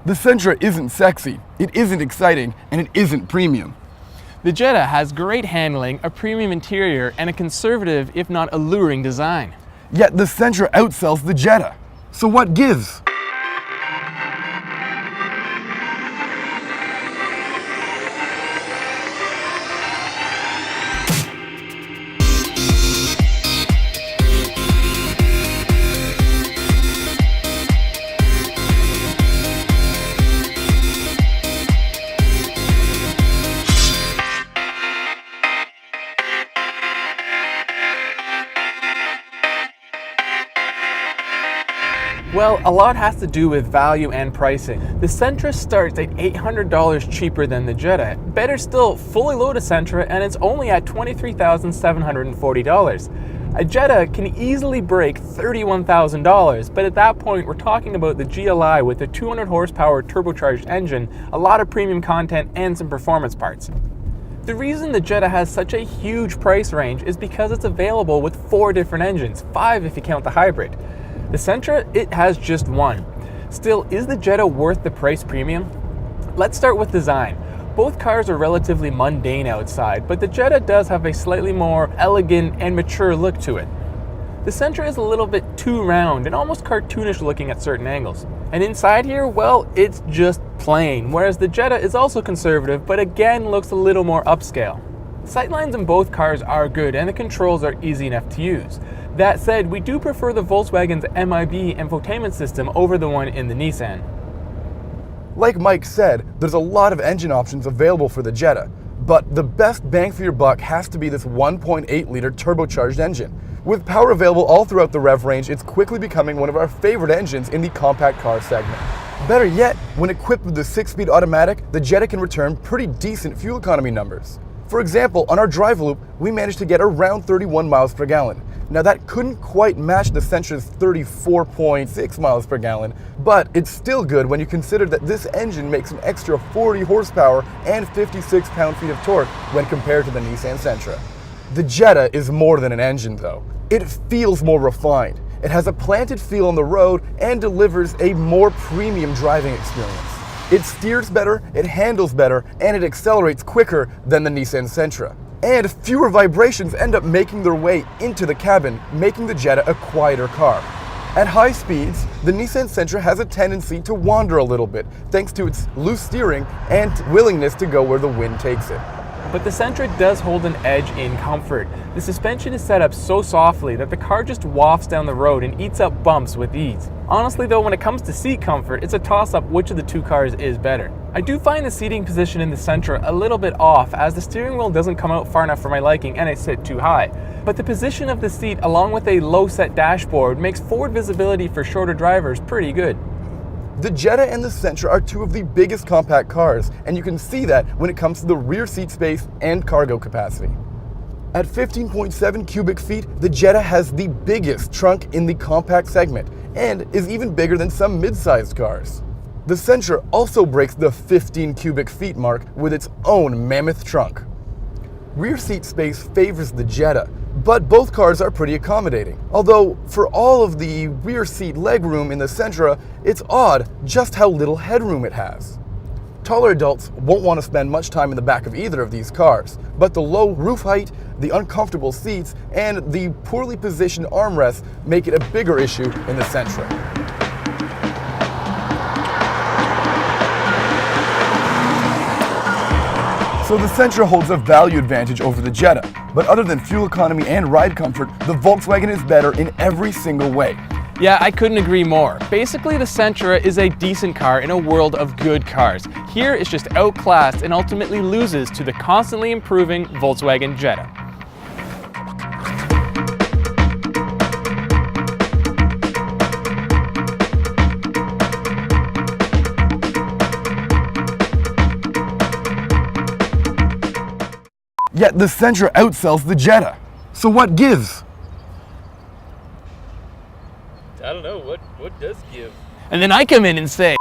The Sentra isn't sexy, it isn't exciting, and it isn't premium. The Jetta has great handling, a premium interior, and a conservative, if not alluring, design. Yet the Sentra outsells the Jetta. So what gives? Well, a lot has to do with value and pricing. The Sentra starts at $800 cheaper than the Jetta. Better still, fully loaded Sentra, and it's only at $23,740. A Jetta can easily break $31,000, but at that point we're talking about the GLI with a 200 horsepower turbocharged engine, a lot of premium content, and some performance parts. The reason the Jetta has such a huge price range is because it's available with 4 different engines, 5 if you count the hybrid. The Sentra, it has just one. Still, is the Jetta worth the price premium? Let's start with design. Both cars are relatively mundane outside, but the Jetta does have a slightly more elegant and mature look to it. The Sentra is a little bit too round and almost cartoonish looking at certain angles. And inside here, well, it's just plain, whereas the Jetta is also conservative, but again looks a little more upscale. Sightlines in both cars are good and the controls are easy enough to use. That said, we do prefer the Volkswagen's MIB infotainment system over the one in the Nissan. Like Mike said, there's a lot of engine options available for the Jetta, but the best bang for your buck has to be this 1.8-liter turbocharged engine. With power available all throughout the rev range, it's quickly becoming one of our favorite engines in the compact car segment. Better yet, when equipped with the 6-speed automatic, the Jetta can return pretty decent fuel economy numbers. For example, on our drive loop, we managed to get around 31 miles per gallon. Now that couldn't quite match the Sentra's 34.6 miles per gallon, but it's still good when you consider that this engine makes an extra 40 horsepower and 56 pound-feet of torque when compared to the Nissan Sentra. The Jetta is more than an engine though. It feels more refined. It has a planted feel on the road and delivers a more premium driving experience. It steers better, it handles better, and it accelerates quicker than the Nissan Sentra. And fewer vibrations end up making their way into the cabin, making the Jetta a quieter car. At high speeds, the Nissan Sentra has a tendency to wander a little bit, thanks to its loose steering and willingness to go where the wind takes it. But the Sentra does hold an edge in comfort. The suspension is set up so softly that the car just wafts down the road and eats up bumps with ease. Honestly though, when it comes to seat comfort, it's a toss-up which of the two cars is better. I do find the seating position in the Sentra a little bit off, as the steering wheel doesn't come out far enough for my liking and I sit too high. But the position of the seat along with a low-set dashboard makes forward visibility for shorter drivers pretty good. The Jetta and the Sentra are two of the biggest compact cars, and you can see that when it comes to the rear seat space and cargo capacity. At 15.7 cubic feet, the Jetta has the biggest trunk in the compact segment, and is even bigger than some mid-sized cars. The Sentra also breaks the 15 cubic feet mark with its own mammoth trunk. Rear seat space favors the Jetta, but both cars are pretty accommodating. Although, for all of the rear seat legroom in the Sentra, it's odd just how little headroom it has. Taller adults won't want to spend much time in the back of either of these cars, but the low roof height, the uncomfortable seats, and the poorly positioned armrests make it a bigger issue in the Sentra. So the Sentra holds a value advantage over the Jetta, but other than fuel economy and ride comfort, the Volkswagen is better in every single way. Yeah, I couldn't agree more. Basically, the Sentra is a decent car in a world of good cars. Here, it's just outclassed and ultimately loses to the constantly improving Volkswagen Jetta. Yet the Sentra outsells the Jetta. So what gives? I don't know, what does give? And then I come in and say,